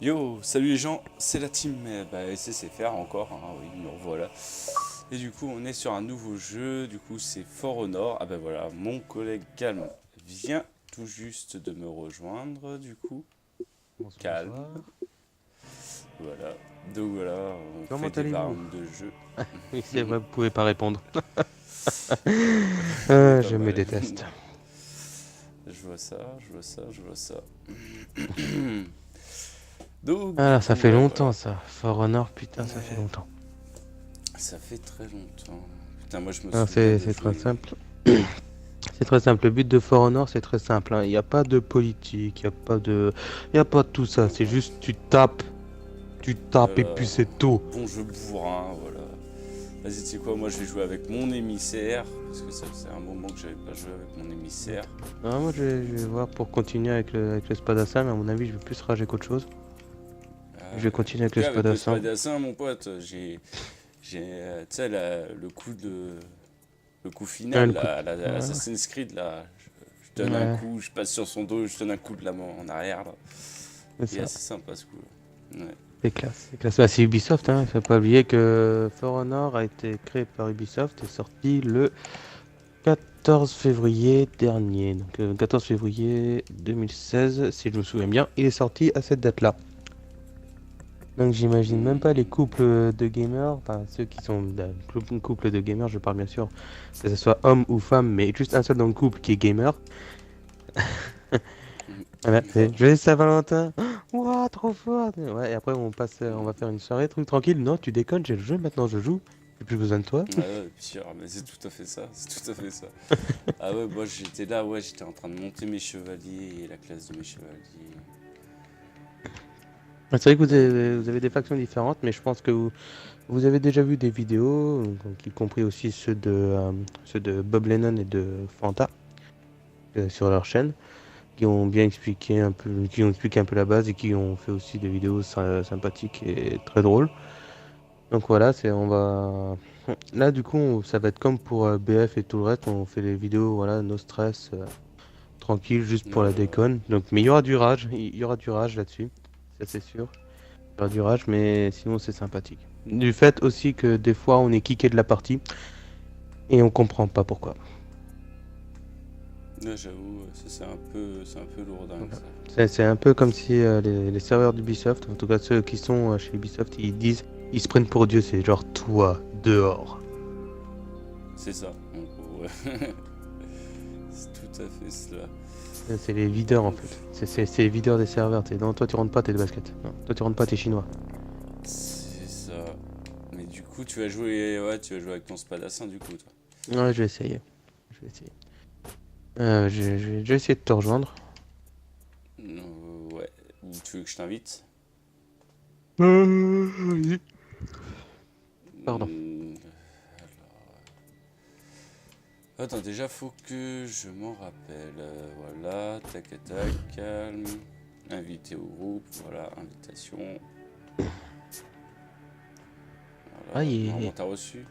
Yo, salut les gens, c'est la team SCCFR encore, hein, oui, nous revoilà. Et du coup, on est sur un nouveau jeu, du coup, c'est For Honor. Ah ben voilà, mon collègue Calme vient tout juste de me rejoindre, du coup. Bonsoir, Calme, bonsoir. voilà. Donc voilà, on fait Comment des allez-vous? rounds de jeu. Oui, c'est vrai, vous pouvez pas répondre. On est pas Je me mal. déteste. Je vois ça, je vois ça, je vois ça. Donc du Ah, ça coup, fait ouais, longtemps voilà. ça. For Honor, putain, ça fait Ouais, longtemps. ça fait très longtemps. Putain, moi je me Ah, souviens de c'est très jouer. simple. C'est très simple. Le but de For Honor, c'est très simple, hein. Il n'y a pas de politique, il y a pas de tout ça. C'est juste tu tapes et Voilà, puis c'est tout. bon jeu bourrin, voilà. Vas-y, tu sais quoi, moi je vais jouer avec mon émissaire, parce que ça faisait un moment que j'avais pas joué avec mon émissaire. Ok. Ah, moi, je vais voir pour continuer avec le Spadassin, mais à mon avis, je vais plus rager qu'autre chose. Je vais continuer En avec tout le cas, avec le Spadassin. spadassin, mon pote, tu sais, le coup Un final, coup de... là, Ouais, l'Assassin's Creed, là. Je donne un ouais, coup, je passe sur son dos, je donne un coup de la main en arrière, là. c'est Il est ça. assez sympa ce coup. Ouais. C'est classe, c'est classe. Bah, c'est Ubisoft, hein. Faut pas oublier que For Honor a été créé par Ubisoft et sorti le 14 février dernier. Donc 14 février 2016, si je me souviens bien, il est sorti à cette date-là. Donc j'imagine même pas les Hmm. couples de gamers, enfin ceux qui sont d'un couple de gamers, je parle bien sûr que ce soit homme ou femme, mais juste un seul dans le couple qui est gamer. Voilà, c'est Grave. Joyeux Saint-Valentin. Ouah, trop fort. Ouais, et après on passe, on va faire une soirée truc tranquille. Non, tu déconnes, j'ai le jeu maintenant, je joue. J'ai plus besoin de toi. Ouais, ouais, pire, mais c'est tout à fait ça, c'est tout à fait ça. Ah ouais, moi j'étais là, ouais, j'étais en train de monter mes chevaliers et la classe de mes chevaliers. C'est vrai que vous avez des factions différentes, mais je pense que vous avez déjà vu des vidéos, donc, y compris aussi ceux de Bob Lennon et de Fanta, sur leur chaîne, qui ont bien expliqué un peu, qui ont expliqué un peu la base et qui ont fait aussi des vidéos sympathiques et très drôles. Donc voilà, on va. Là, du coup, ça va être comme pour BF et tout le reste, on fait les vidéos, voilà, no stress, tranquille, juste Ouais, pour la ouais. déconne. Donc, mais il y aura du rage, il y aura du rage là-dessus, ça c'est sûr. Il y aura du rage, mais sinon c'est sympathique. Du fait aussi que des fois on est kické de la partie et on comprend pas pourquoi. Ouais, j'avoue, ça c'est un peu lourdingue Voilà. ça. C'est un peu comme si les serveurs d'Ubisoft, en tout cas ceux qui sont chez Ubisoft, ils disent, ils se prennent pour Dieu, c'est genre toi, dehors. C'est ça, en gros, ouais. C'est tout à fait cela. C'est les videurs en fait. Ouf. C'est les videurs des serveurs. Non, toi tu rentres pas, t'es de basket. Non, toi tu rentres pas, t'es chinois. C'est ça. Mais du coup, tu vas jouer, ouais, tu vas jouer avec ton spadassin du coup, toi. Ouais, je vais essayer. Je vais essayer. Je vais essayer de te rejoindre. Ouais. Ou tu veux que je t'invite? Vas-y. Pardon. Hmm, Attends, déjà, faut que je m'en rappelle. Voilà, tac, tac, calme. Invité au groupe, voilà, invitation. Ah, Voilà, normalement, t'as reçu.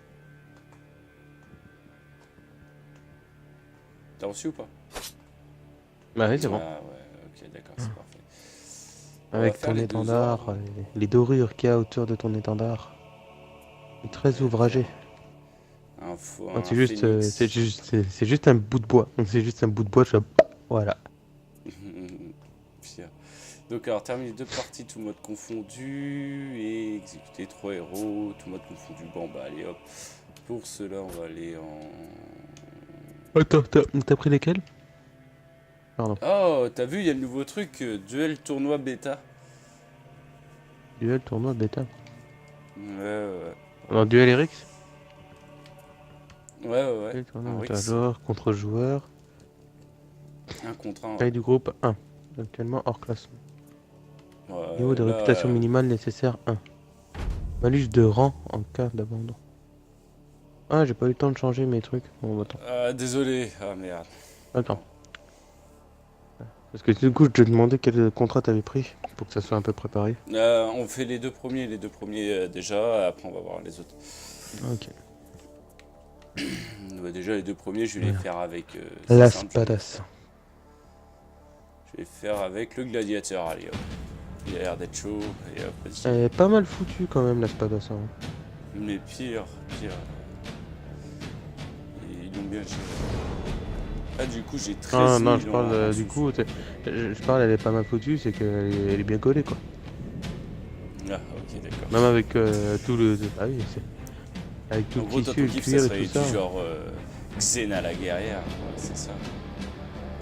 T'as reçu ou pas? Bah oui, c'est bon. Ah ouais, ok, d'accord, c'est parfait. On va Avec faire ton les deux étendard, ordres. les dorures qu'il y a autour de ton étendard. C'est très Ouais, faire ouvragé. Ah, un phénix. c'est juste un bout de bois. C'est juste un bout de bois. Voilà. Pire. Donc, alors, terminer deux parties, tout mode confondu. Et exécuter trois héros, tout mode confondu. Bon, bah, allez hop. Pour cela, on va aller en. Attends, t'as pris lesquels? Pardon. Oh, t'as vu, il y a le nouveau truc, duel tournoi bêta. Duel, tournoi, bêta. Ouais, ouais, ouais. Alors, duel RX? Ouais, ouais, ouais. Duel, tournoi, Un bêta. Rix, Joueur contre joueur. un contre un, ouais. Taille du groupe 1. Actuellement hors classement. Niveau Ouais, de là, réputation minimale nécessaire 1. Malus de rang en cas d'abandon. Ah, j'ai pas eu le temps de changer mes trucs. Bon, bah, attends. désolé. Ah, merde. Attends. Parce que du coup, je te demandais quel contrat t'avais pris pour que ça soit un peu préparé. On fait les deux premiers déjà, après on va voir les autres. Ok. Bah, déjà, les deux premiers, je vais les Voilà. faire avec. C'est Las simple, Padas. je vais faire avec le gladiateur. Allez hop. Il a l'air d'être chaud. Et hop, vas-y. Elle est pas mal foutue quand même la Spadassa. Hein. Mais pire. Ils l'ont bien géré. Ah, du coup, j'ai 13 Ah 000 non, je parle en du sous. coup, je parle, elle est pas mal foutue, c'est qu'elle est bien collée quoi. Ah, ok, d'accord. Même avec tout le. Ah oui, c'est. Avec tout En le gros, toi, tissu, ton le kiff, ça cuir et serait tout ça. du genre Xena la guerrière. Ouais, c'est ça.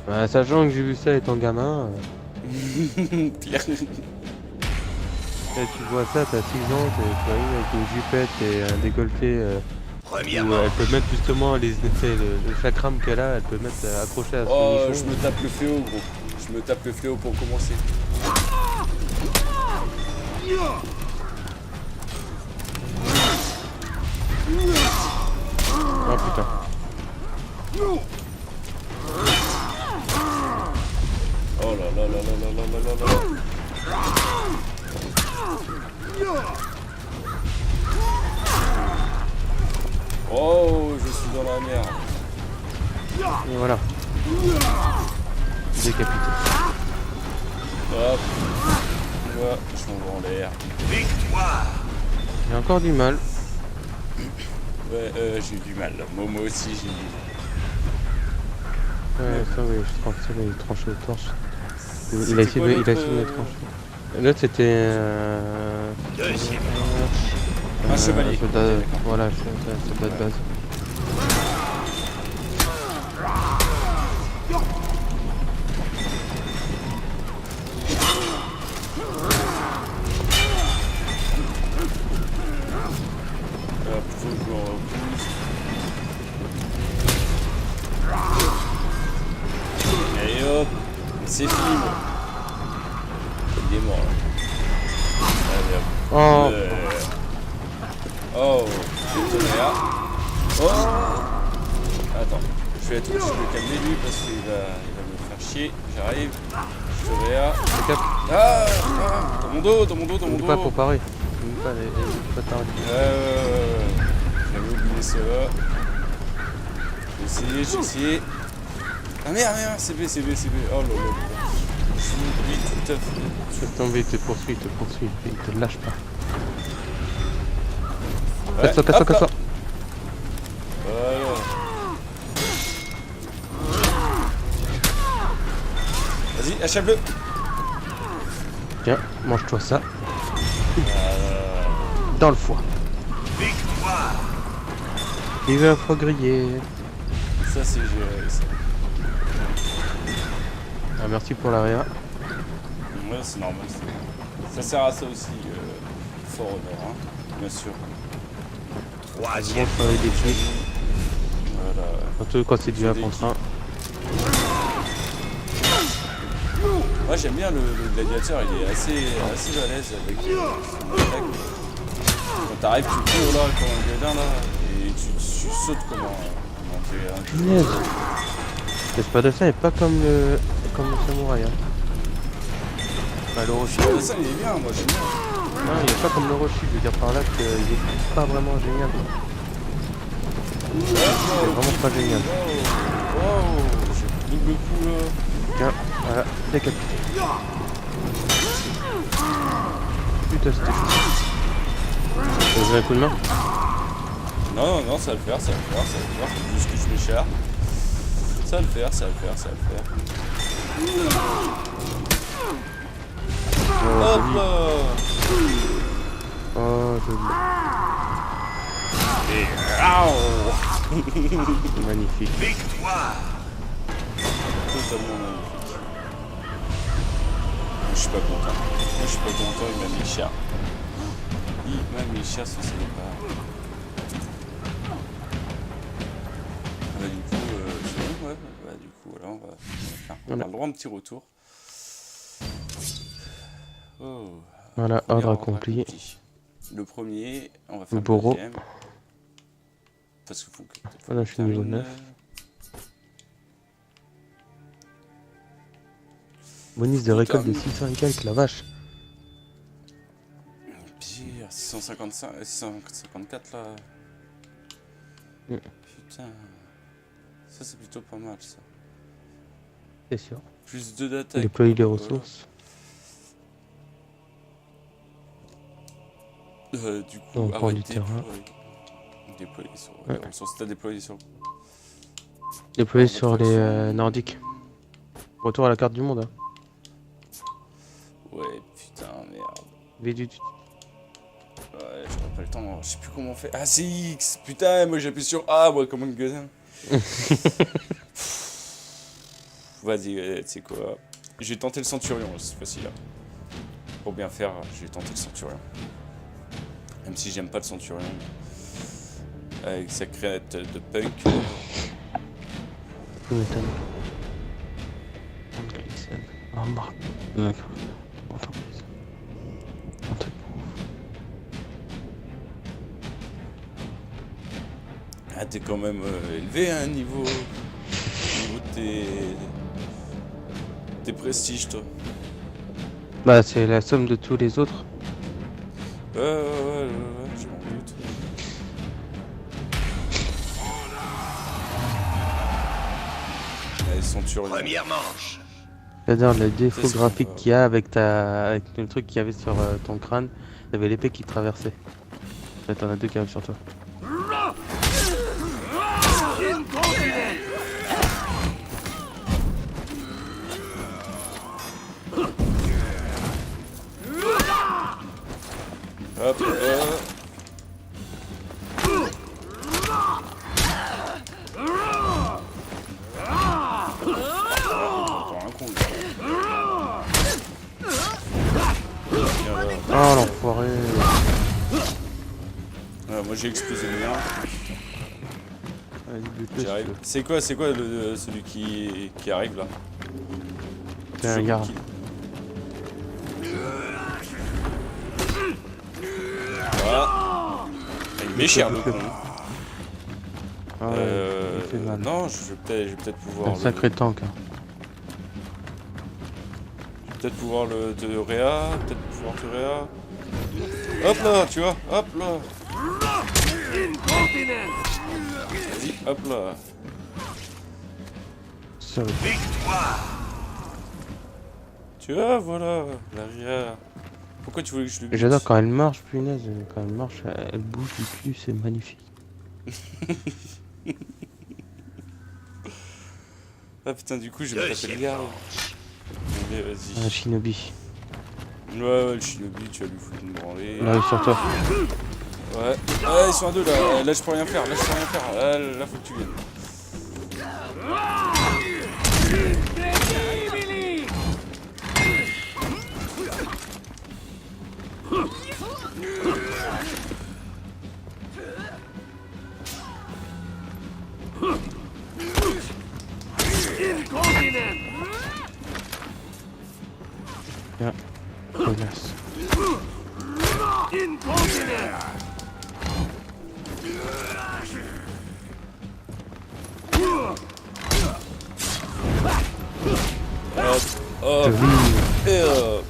Bah, sachant que j'ai vu ça étant gamin, Pire. et tu vois ça, t'as 6 ans, tu vois, avec une jupette et un décolleté où elle peut mettre justement le chakram qu'elle a, elle peut mettre accroché à son Oh, nichon. je me tape le fléau, gros. Je me tape le fléau pour commencer. Oh putain. Oh là là là là là là là là là. Oh, je suis dans la merde. Et voilà. Décapité. Hop. Moi, je m'envoie en l'air. J'ai encore du mal. Ouais, j'ai eu du mal. Moi aussi, j'ai eu du mal. Ouais, ça, oui, je pense que il est tranché au torse. Il a C'était essayé quoi de, il a l'autre, essayé de me trancher. L'autre, c'était. Un chevalier. Soldat, Ok, d'accord. voilà, soldat de base. Hop, faut que je me repousse. Allez hop. C'est fini, moi. Il est mort, là. Allez hop. Oh, Oh, le tonnerre. Oh. Attends, je vais me calmer lui parce qu'il va me faire chier. J'arrive. Tonnerre. cap, Dans mon dos, dans mon dos, dans mon n'oublie dos. pas pour parer. N'oublie pas de parer. J'avais oublié ça. J'ai essayé. Ah merde, CB. Oh là là. Je m'oublie tout à fait. Je vais tomber, il te poursuit, il te lâche pas. Ouais, Casse-toi. Voilà. Vas-y, achève-le. Tiens, mange-toi ça. Dans le foie. Il veut un foie grillé. Ça, c'est géré, ça. Ah, merci pour l'arrière. Ouais, c'est normal. Ça sert à ça aussi, Fort Honor, hein, bien sûr. Bon travail d'équipe. Voilà. Surtout quand c'est du 1 contre 1. Moi, j'aime bien le gladiateur, il est assez balèze avec son attaque. Quand t'arrives, tu cours là, comme un gredin là, et tu sautes comme un Punaise. L'espadassa est pas comme le samouraï. Hein. Bah, le Roshi. Ça, il est bien, moi j'aime bien. Non, il est pas comme le Roshi. Je veux dire par là qu'il est pas vraiment génial. C'est vraiment pas génial. Wow, j'ai double coup là. Tiens, voilà, décapité. Putain, c'était chaud. Vous avez un coup de main? Non, ça va le faire. C'est juste que je m'écharpe. Ça va le faire. Oh, Hop joli. là. Oh, joli. Magnifique. Totalement magnifique. Je suis pas content, il m'a mis cher. Ça c'est pas. Bah, du coup, c'est bon, ouais. Bah, du coup, voilà, on va faire le droit un petit retour. Oh. Voilà, Premier ordre accompli. Le premier, on va faire Boro. le deuxième. Parce qu'il faut que. Voilà, je suis niveau 9. Bonus de récolte de 600 et quelques, la vache. Pire, 655, 654 là. Putain. Ça c'est plutôt pas mal ça. C'est sûr. Plus 2 d'attaque. Déployer les ressources. Du coup, On prend du terrain. Déployer sur... Ouais. Sur stade déployé sur... Déployé En sur mode les faction. Nordiques. Retour à la carte du monde. Hein. Ouais, putain, merde. Ouais, Ouais, j'aurais pas le temps, je sais plus comment on fait. Ah, c'est X. Putain, moi j'appuie sur A, moi, comme un gueudin. Vas-y, tu sais quoi. Je vais tenter le Centurion cette fois-ci là. Pour bien faire, je vais tenter le Centurion. Même si j'aime pas le Centurion. Avec sa crête de punk. Tu m'étonnes. Ah, bah. D'accord. Ah, t'es quand même élevé, hein, niveau de tes prestiges, toi. Bah, c'est la somme de tous les autres. Ouais, je m'en doute. Allez, Centurion. Première manche. C'est-à-dire le défaut C'est ce qu'on graphique va- qu'il y a avec avec le truc qu'il y avait sur ton crâne. T'avais l'épée qui traversait. Là, t'en as deux qui arrivent sur toi. Hop, Encore un con, là. Tiens, là. Oh l'enfoiré. Ouais, moi j'ai explosé le mien. Vas-y, bute-le, si J'arrive. tu veux. C'est quoi celui qui arrive là? C'est un Toujours garde. kill. Voilà. Il m'est cher le con. Ah ouais, il fait mal. Non, je vais peut-être pouvoir. Un sacré tank. Hein. Peut-être pouvoir le te réa. Peut-être pouvoir te réa. Hop là, tu vois. Hop là. Vas-y, hop là. Ça, Victoire. Tu vois, voilà. La réa. Pourquoi tu voulais que je le Et bute? j'adore quand elle marche, punaise. Quand elle marche, elle bouge du cul, c'est magnifique. Ah putain, du coup, je vais me taper le Deuxième gars. manche. Allez, Un vas-y. shinobi. Ouais, le shinobi, tu vas lui foutre une branlée. Il arrive sur toi. Ouais. Ah, ils sont à deux là. Là, je peux rien faire. Là, faut que tu viennes. Bien. Connasse. Hop, hop, Joli. et hop.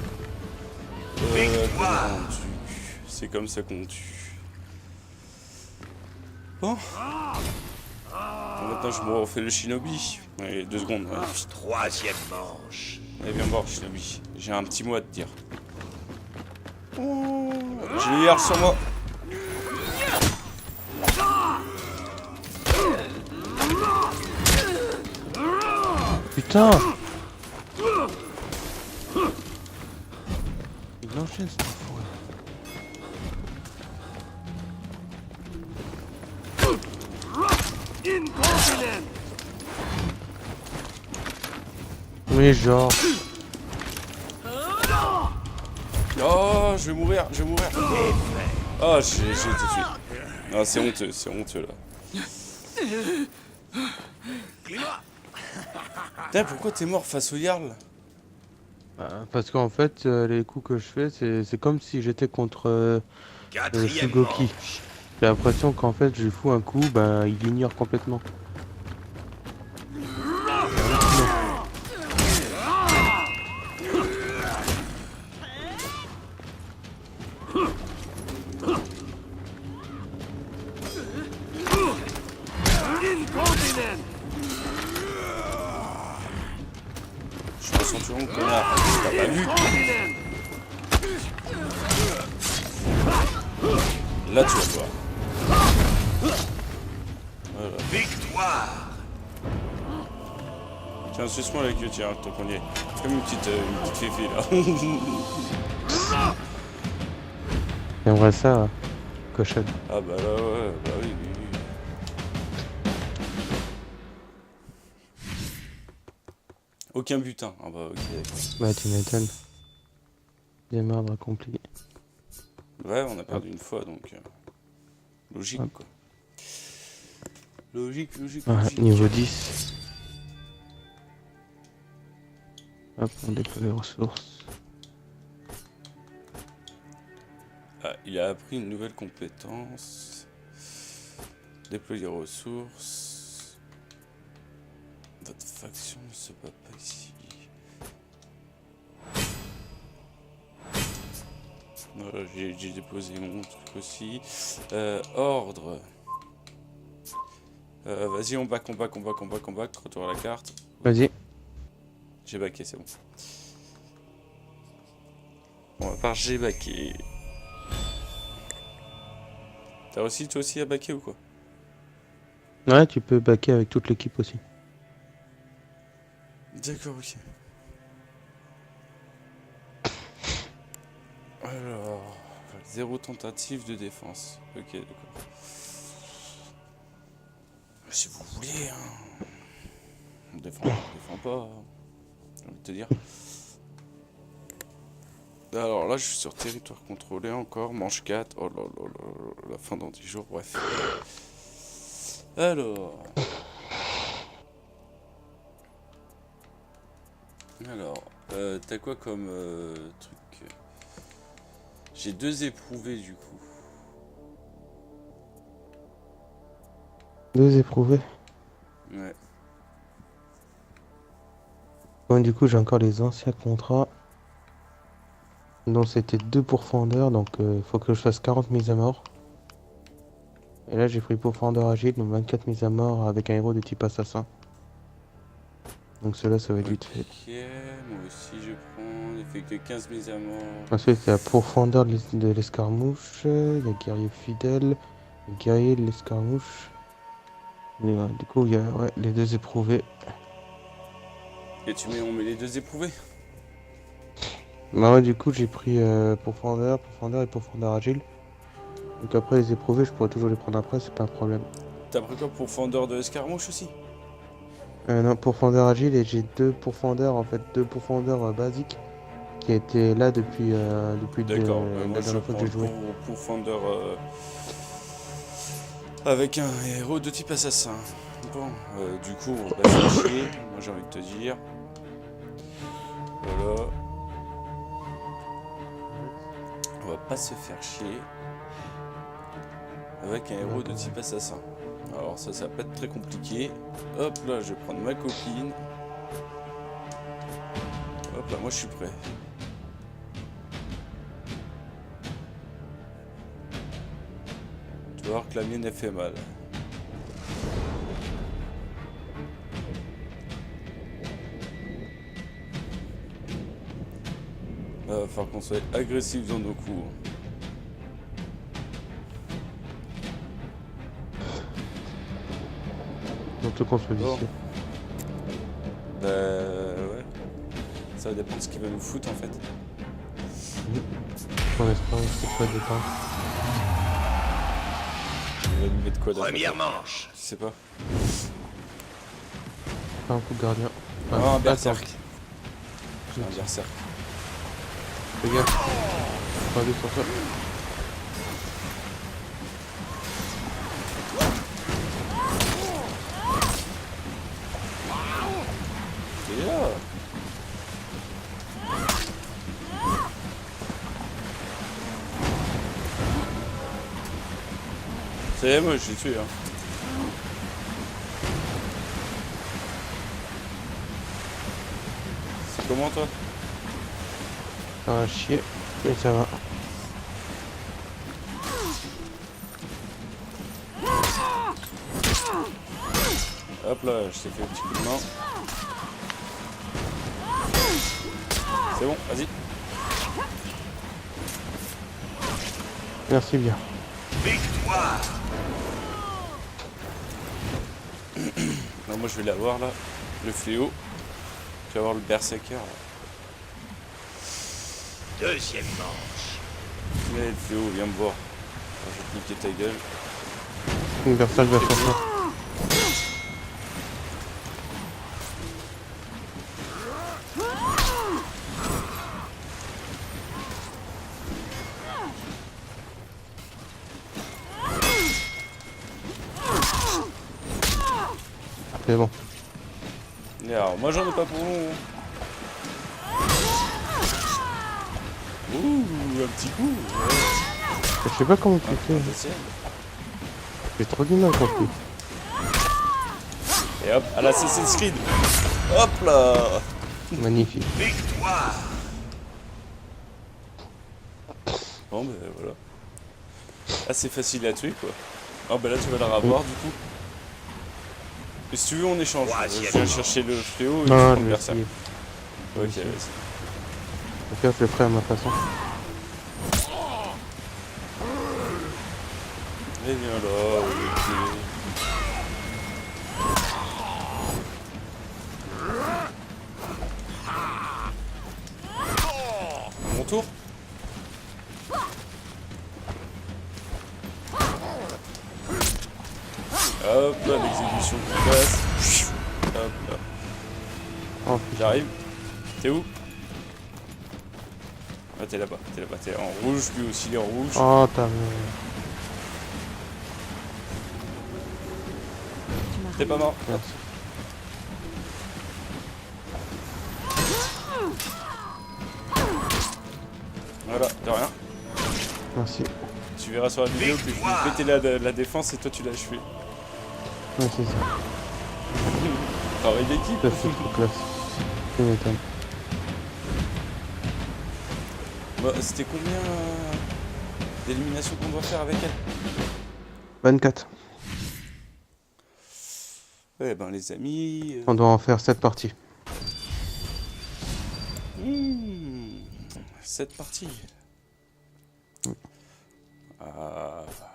Victoire. On tue. C'est comme ça qu'on tue. Bon. Bon, maintenant, je me refais le shinobi. Allez, 2 secondes. Ouais. Troisième manche. Allez, viens me voir, shinobi. J'ai un petit mot à te dire. Oh, j'ai le hier sur moi. Putain. Il enchaîne cet enfoiré. Oui, genre. Oh, je vais mourir. Oh, j'ai été tué. Ah, c'est honteux là. Putain, pourquoi t'es mort face au Jarl? Parce qu'en fait, les coups que je fais, c'est comme si j'étais contre Quatrième Sugoki. manche. J'ai l'impression qu'en fait, je lui fous un coup, ben il ignore complètement. Je suis un centurion, connard. T'as pas vu? Là, tu vas voir. Voilà. Victoire. Tiens, suce-moi la queue, tiens, tant qu'on y est. Comme une petite féfé, là. J'aimerais ça, cochonne. Ah bah là, ouais, bah oui, oui, oui. Aucun butin. Ah bah ok, d'accord. Bah, tu m'étonnes. Démarre accompli. Ouais, on a perdu une fois, donc... logique, Hop. quoi. Logique, logique, Ouais, logique. niveau 10. Hop, on déploie les ressources. Ah, il a appris une nouvelle compétence. Déployer ressources. Votre faction ne se bat pas ici. Voilà, j'ai déposé mon truc aussi. Ordre. Vas-y, on back, retour à la carte. Vas-y. J'ai backé, c'est bon. Bon, à part j'ai backé. T'as aussi, toi aussi, à backer ou quoi? Ouais, tu peux backer avec toute l'équipe aussi. D'accord, ok. Alors, 0 tentative de défense. Ok, d'accord. Si vous voulez, hein. On défend pas. Hein. J'ai envie de te dire. Alors là, je suis sur territoire contrôlé encore. Manche 4. Oh là là là là, la fin dans 10 jours, bref. Alors. T'as quoi comme truc? J'ai 2 éprouvés du coup. 2 éprouvés. Ouais. Bon, du coup, j'ai encore les anciens contrats. Donc, c'était 2 pourfendeurs. Donc, il faut que je fasse 40 mises à mort. Et là, j'ai pris pourfendeur agile. Donc, 24 mises à mort avec un héros de type assassin. Donc, cela, ça va être vite fait. Ok, moi aussi je prends. Il fait que 15 mises à mort. Ensuite, il y a pourfendeur de l'escarmouche. Il y a guerrier fidèle. Guerrier de l'escarmouche. Du coup, il y a les 2 éprouvés. Et on met les 2 éprouvés? Bah ouais, du coup, j'ai pris pourfendeur et pourfendeur agile. Donc après, les éprouvés, je pourrais toujours les prendre après, c'est pas un problème. T'as pris quoi pour fendeur de escarmouche aussi? Non, pourfendeur agile, et j'ai 2 pourfendeurs, en fait, 2 pourfendeurs basiques qui étaient là depuis D'accord, la moi je dernière fois prends que j'ai joué. pour fendeur avec un héros de type assassin. Bon, du coup, on va pas se faire chier, moi j'ai envie de te dire. Voilà. On va pas se faire chier avec un héros de type assassin. Alors ça va pas être très compliqué. Hop là, je vais prendre ma copine. Hop là, moi je suis prêt. Tu vas voir que la mienne elle fait mal. Là, va falloir qu'on soit agressif dans nos coups. Surtout qu'on soit Bon. vicieux. Bah ouais. Ça va dépendre de ce qu'il va nous foutre en fait. Pour l'instant, c'est quoi des temps. Il va nous mettre quoi d'après Première toi? manche. Je sais pas. Pas un coup de gardien. Ah, un attends. berserk. J'ai un berserk. Fais gaffe. Pas aller sur toi. Et là. Ça y est, moi je l'ai tué. Hein. C'est comment toi? Ça va chier, mais ça va. Hop là, je t'ai fait un petit coup de main. C'est bon, vas-y. Merci bien. Victoire. Non, moi je vais l'avoir là, le fléau. Je vais avoir le berserker. Là. Deuxième manche. Allez, le fléau, viens me voir. Je vais te niquer ta gueule. Universal Berserker. C'est bon. Et alors, moi j'en ai pas pour long. Ouh, un petit coup. Ouais. Je sais pas comment tu fais. Deuxième. J'ai trop du mal contre lui. Et hop, à l'Assassin's Creed. Hop là. Magnifique. Victoire. Bon, ben voilà. Assez facile à tuer quoi. Ah, ben là tu vas la revoir du coup. Mais si tu veux, on échange. Je viens chercher le fléau et Non, je je prends vais le berserk. essayer. Ok, vas-y. Ok, je le ferai à ma façon. Et viens là, ok. À mon tour. Hop là, l'exécution qui passe. Hop là. Oh putain. J'arrive. T'es où? Ah, t'es là-bas, t'es en rouge, lui aussi il est en rouge. Oh, t'as. T'es pas mort. Merci. Voilà, de rien. Merci. Tu verras sur la vidéo que je lui ai pété la défense et toi tu l'as achevé. Ouais, c'est ça. Travail d'équipe. Ça, c'est trop classe. Tu m'étonnes. Bah, c'était combien d'éliminations qu'on doit faire avec elle? 24. Ouais, ben les amis. On doit en faire 7 parties. Cette partie.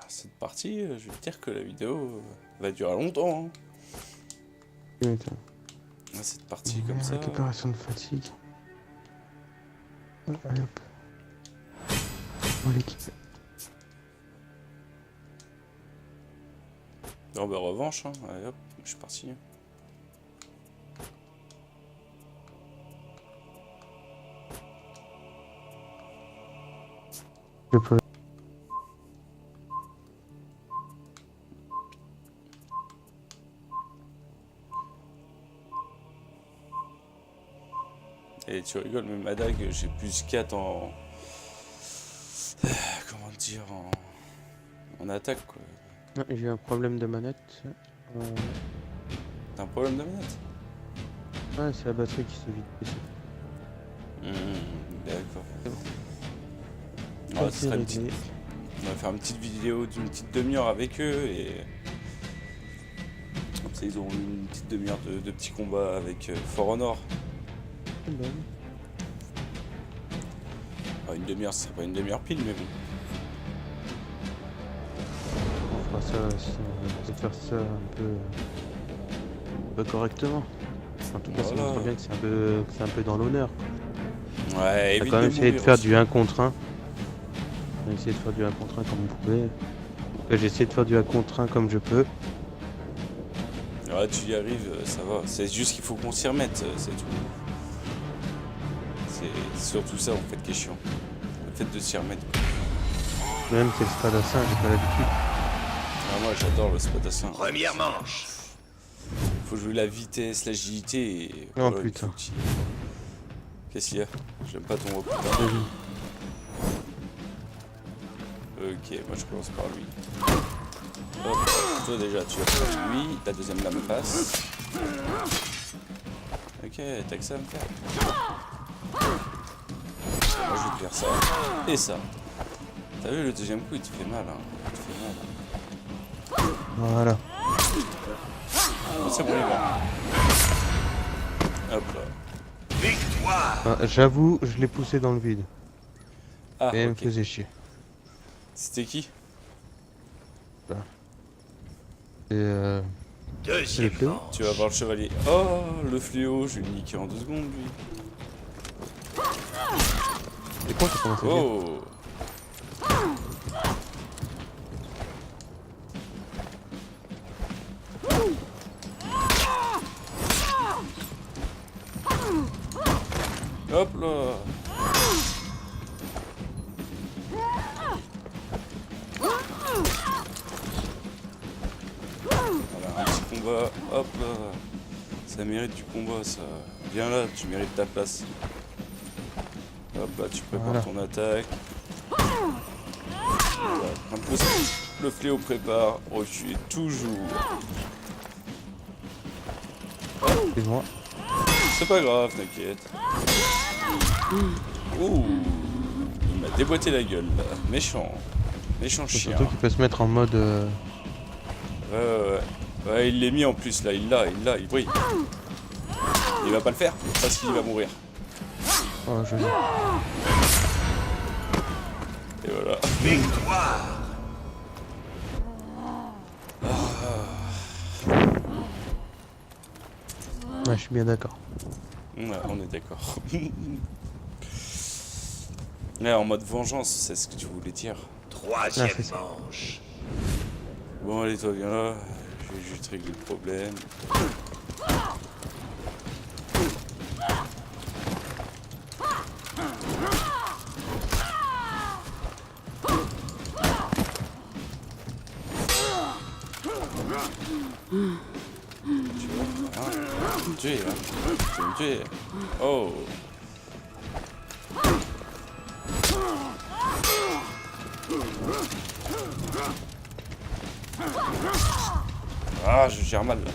Cette partie, je vais te dire que la vidéo va durer longtemps. Hein. Tu m'étonnes. Cette partie comme ça. Récupération de fatigue. Allez hop. On va l'équiper. Non, bah revanche, hein. Allez hop, je suis parti. Je peux. Et tu rigoles, mais ma dague, j'ai plus 4 en. Comment dire, en attaque quoi. Ah, j'ai un problème de manette. T'as un problème de manette? Ouais, c'est la batterie qui se vide. D'accord. C'est bon. Ouais, ce serait on va faire une petite vidéo d'une petite demi-heure avec eux et. Comme ça, ils auront une petite demi-heure de petits combats avec For Honor. Ah, une demi-heure, ce serait pas une demi-heure pile, mais bon. On fera ça, on va faire ça un peu correctement. En tout cas, ça Voilà. montre bien que c'est un peu dans l'honneur. Ouais, On a évite quand même de essayé de mourir faire aussi. du 1 contre 1. On a essayé de faire du 1 contre 1 comme on pouvait. J'ai essayé de faire du 1 contre 1 comme je peux. Ouais, tu y arrives, ça va. C'est juste qu'il faut qu'on s'y remette, c'est tout. C'est surtout ça, en fait, qui est chiant. Le fait de s'y remettre. Même c'est le spadassin, j'ai pas l'habitude. Ah, moi, j'adore le spadassin. Première manche. Faut jouer la vitesse, l'agilité et... Oh, voilà, putain. il faut qu'il- Qu'est-ce qu'il y a? J'aime pas ton repos. Vas-y. Ok, moi je commence par lui. Hop, toi déjà tu vas faire lui, la deuxième lame passe. Ok, t'as que ça à me faire. Moi je vais te faire ça. Et ça. T'as vu le deuxième coup il te fait mal, hein. Il te fait mal. Voilà. Oh, c'est bon les gars. Hop là. Victoire. Ah, j'avoue, je l'ai poussé dans le vide. Ah Et elle me ok. faisait chier. C'était qui? Et les Deuxième fléaux. manche. Tu vas voir le chevalier. Oh, le fléau, je vais le niquer en 2 secondes, lui. Et quoi, t'as commencé bien. Oh. Hop là. Voilà, un petit combat. Hop là. Ça mérite du combat, ça. Viens là, tu mérites ta place. Hop là, tu prépares Voilà. ton attaque. Voilà. Un peu le fléau prépare. Reculer toujours. Excuse-moi. C'est pas grave, t'inquiète. Ouh. Il m'a déboîté la gueule, là. Méchant. Méchant C'est chien. surtout qu'il peut se mettre en mode. Ouais, il l'a mis en plus, là. Il brille. Il va pas le faire, parce qu'il va mourir. Oh, joli. Et voilà. Victoire. Ouais, je suis bien d'accord. Ouais, on est d'accord. Là, en mode vengeance, c'est ce que tu voulais dire. Troisième Ah, c'est ça. manche. Bon, allez, toi, viens là. Je vais juste régler le problème. Tu vois, hein, tu veux me tuer, hein. Tu veux me tuer. Oh. Ah, je gère mal là.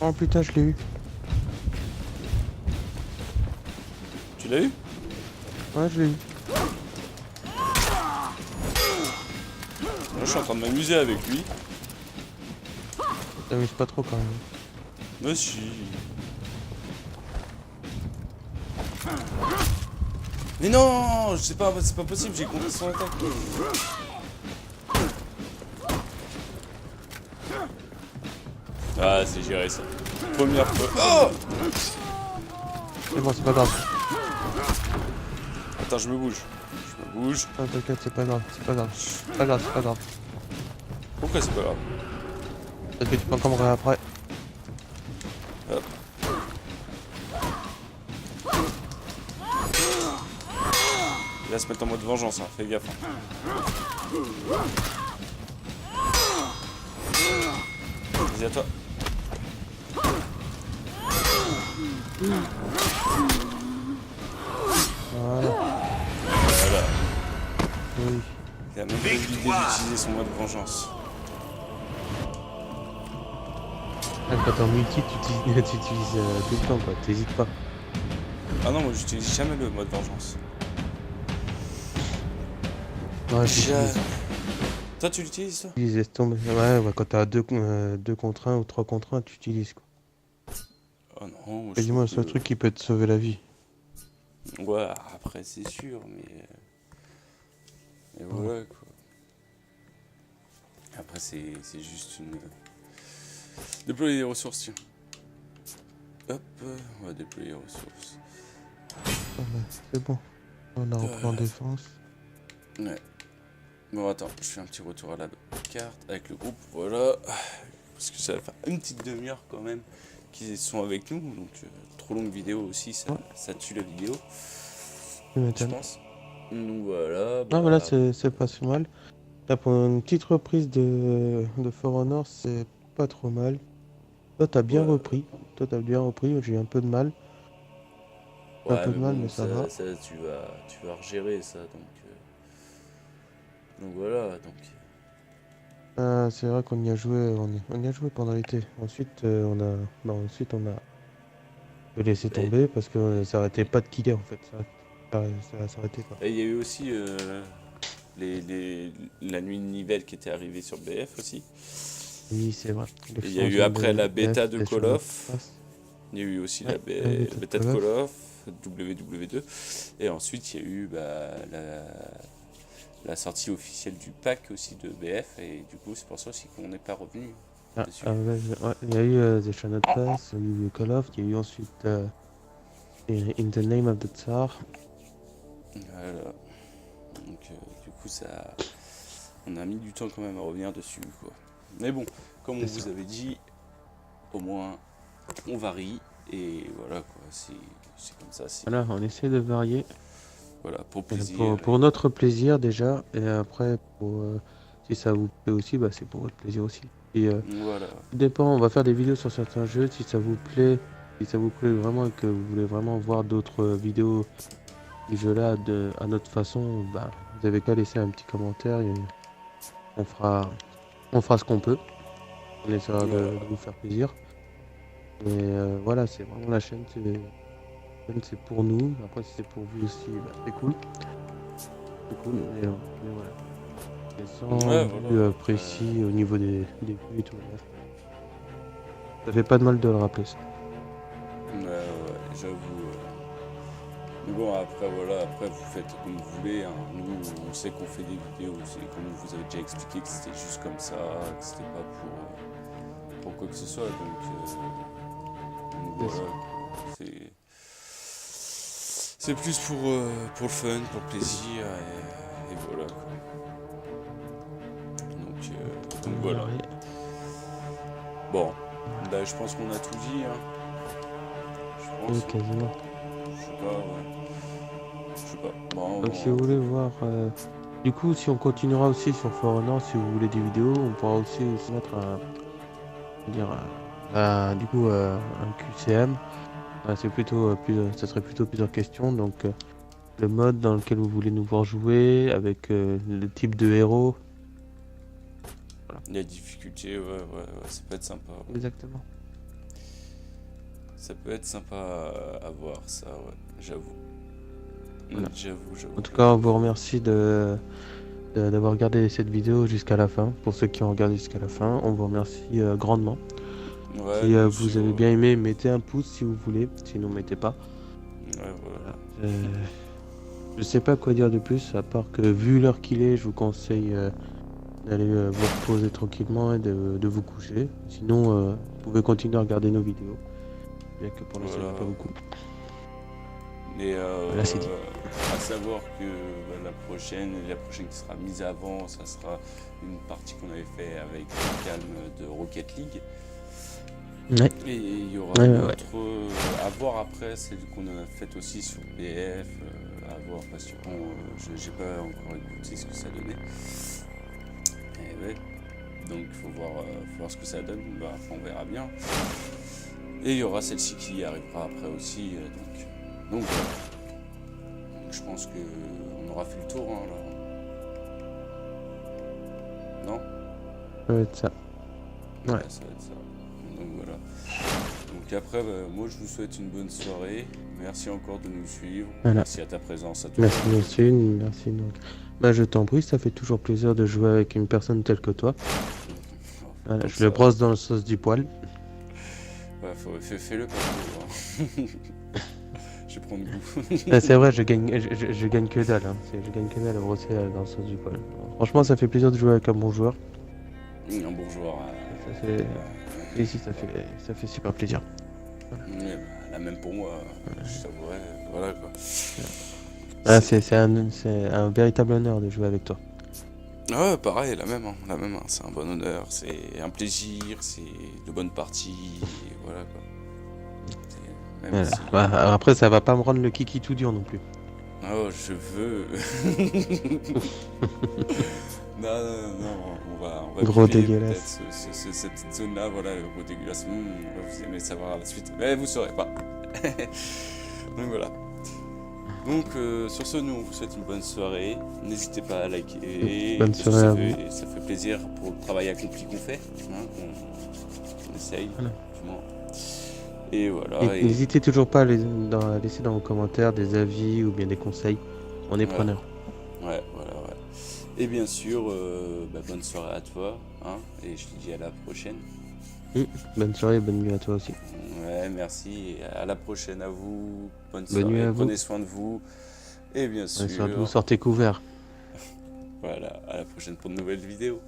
Oh putain, je l'ai eu. Tu l'as eu? Ouais, je l'ai eu. Moi, je suis en train de m'amuser avec lui. T'amuses pas trop quand même. Mais si. Mais non, c'est pas possible, j'ai compris son attaque. Ah, c'est géré ça. Première fois. Oh! C'est bon, c'est pas grave. Attends, je me bouge. Je me bouge. Ah, t'inquiète, c'est pas grave, c'est pas grave. C'est pas grave, c'est pas grave. Pourquoi c'est pas grave? Parce que tu peux encore mourir après. Hop. Il va se mettre en mode vengeance, hein. Fais gaffe. Hein. Vas-y, à toi. Voilà. Voilà. Oui. Il a même pas l'idée d'utiliser son mode vengeance. Ah, quand t'es en multi, tu utilises tout le temps, quoi. T'hésites pas. Ah non, moi j'utilise jamais le mode vengeance. Ouais, Toi, tu l'utilises, toi? laisse tomber. Ouais, ouais, quand t'as 2 contre 1 ou 3 contre 1, tu utilises, quoi. Oh non, moi, C'est je dis-moi le trouve seul que- truc qui peut te sauver la vie. Ouais, après, c'est sûr, mais... Mais voilà, quoi. Après, c'est juste une... Déployer les ressources, tiens. Hop, on va déployer les ressources. Ah, bah, c'est bon. On a repris en défense. Ouais. Bon, attends, je fais un petit retour à la carte avec le groupe, voilà. Parce que ça va faire une petite demi-heure quand même qu'ils sont avec nous, donc trop longue vidéo aussi, ça tue la vidéo, Tu je m'étonnes. pense. Donc voilà. Non, mais là, c'est pas si mal. Là, pour une petite reprise de For Honor, c'est pas trop mal. Toi, t'as bien Ouais. repris. Toi, t'as bien repris. J'ai eu un peu de mal. Un peu de mal, mais ça va. Tu vas regérer ça, donc voilà, donc... Ah, c'est vrai qu'on y a joué, on y a joué pendant l'été. Ensuite, on a laissé tomber parce que ça arrêtait pas de killer en fait. Ça s'arrêtait pas. Et il y a eu aussi la nuit de Nivelle qui était arrivée sur BF aussi. Oui, c'est vrai. Il y a eu après la bêta de Call of. Pass. Il y a eu aussi Ouais, la la bêta de bêta de Call Call of, WW2. Et ensuite, il y a eu la sortie officielle du pack aussi de BF, et du coup c'est pour ça aussi qu'on n'est pas revenu dessus. Ouais, il y a eu The Shadow Pass, il y a eu Call of, il y a eu ensuite In the Name of the Tsar. Voilà. Donc du coup ça, on a mis du temps quand même à revenir dessus, quoi. Mais bon, comme on C'est vous ça. avait dit, au moins on varie, et voilà quoi, c'est comme ça, c'est Voilà, on essaie de varier voilà, pour plaisir. pour notre plaisir déjà, et après, si ça vous plaît aussi, bah, c'est pour votre plaisir aussi. Et, Voilà. tout dépend, on va faire des vidéos sur certains jeux, si ça vous plaît vraiment et que vous voulez vraiment voir d'autres vidéos du jeu là à notre façon, bah, vous avez qu'à laisser un petit commentaire et on fera, on fera ce qu'on peut. On essaiera Voilà. de vous faire plaisir. Et voilà, c'est vraiment la chaîne, c'est pour nous. Après, si c'est pour vous aussi, bah, c'est cool. C'est cool, mais voilà. Et sans Ouais, but voilà. précis au niveau des vues et tout. Bref. Ça fait pas de mal de le rappeler ça. Ouais, j'avoue. Mais bon, après, voilà, après vous faites comme vous voulez, hein. Nous, on sait qu'on fait des vidéos, c'est comme vous avez déjà expliqué que c'était juste comme ça, que c'était pas pour quoi que ce soit, donc voilà, c'est plus pour le fun, pour le plaisir, et voilà, quoi. Donc voilà. Ouais. Bon, bah, je pense qu'on a tout dit, hein. Je Oui, pense. quasiment. Je sais pas, ouais. Je sais pas. Bon, Donc si vous voulez voir, du coup, si on continuera aussi sur For Honor, si vous voulez des vidéos, on pourra aussi mettre un QCM. C'est plutôt ça serait plutôt plusieurs questions. Donc le mode dans lequel vous voulez nous voir jouer, avec le type de héros. la difficulté, ouais, ça peut être sympa. Ouais. Exactement. Ça peut être sympa à voir, ça, ouais, j'avoue. Voilà. J'avoue. En tout cas, on vous remercie d'avoir regardé cette vidéo jusqu'à la fin. Pour ceux qui ont regardé jusqu'à la fin, on vous remercie grandement. Ouais, Si nous vous aussi, avez ouais. bien aimé, mettez un pouce si vous voulez. Sinon, mettez pas. Ouais, voilà. Je sais pas quoi dire de plus, à part que vu l'heure qu'il est, je vous conseille d'aller vous reposer tranquillement et de vous coucher. Sinon, vous pouvez continuer à regarder nos vidéos. Bien que pour l'instant, il n'y en a Voilà. pas beaucoup. Mais Voilà, c'est dit. à savoir que bah, la prochaine qui sera mise avant, ça sera une partie qu'on avait fait avec Calme de Rocket League. Ouais. Et il y aura Ouais, une ouais. autre à voir après, celle qu'on a faite aussi sur BF, à voir parce que bon, j'ai pas encore écouté ce que ça donnait. Et ouais, donc faut voir ce que ça donne, bah, enfin, on verra bien. Et il y aura celle-ci qui arrivera après aussi, donc voilà. Donc, je pense qu'on aura fait le tour, hein, là. Non? Ça va être ça. Ouais. Ça va être ça. Donc voilà. Donc après, bah, moi je vous souhaite une bonne soirée. Merci encore de nous suivre. Voilà. Merci à ta présence, à toi. Merci, merci. Merci. Donc. Bah, je t'en prie, ça fait toujours plaisir de jouer avec une personne telle que toi. Voilà, Donc je ça le va. brosse dans le sauce du poil. Ouais, fais-le pas trop, hein. Je vais prendre goût. Ah, c'est vrai, je gagne que dalle. Hein. Je gagne que dalle à brosser dans le sauce du poil. Franchement, ça fait plaisir de jouer avec un bon joueur. Un bourgeois. Ça fait... Ici, ça fait super plaisir. Ouais, bah, la même pour moi, je t'avouerai, voilà quoi. Ah, c'est un véritable honneur de jouer avec toi. Ouais, pareil, la même, hein, c'est un bon honneur, c'est un plaisir, c'est de bonnes parties, et voilà quoi. Même Voilà. si... Bah, après, ça va pas me rendre le kiki tout dur non plus. Oh, je veux. non, on va Gros biper dégueulasse. peut-être cette petite zone-là, voilà, le gros dégueulasse. Vous aimez savoir à la suite, mais vous saurez pas. Donc voilà. Donc sur ce, nous on vous souhaite une bonne soirée. N'hésitez pas à liker. Bonne parce que soirée à vous. ça fait plaisir pour le travail accompli qu'on fait. Hein, on essaye. Voilà. Du moins. Et voilà. Et N'hésitez toujours pas à laisser dans vos commentaires des avis ou bien des conseils. On est Ouais. preneurs. Ouais. Et bien sûr, bonne soirée à toi. Hein, et je te dis à la prochaine. Bonne soirée et bonne nuit à toi aussi. Ouais, merci. Et à la prochaine à vous. Bonne Bonne nuit soirée. à vous. Prenez soin de vous. Et bien sûr. Vous sortez couverts. Voilà, à la prochaine pour de nouvelles vidéos.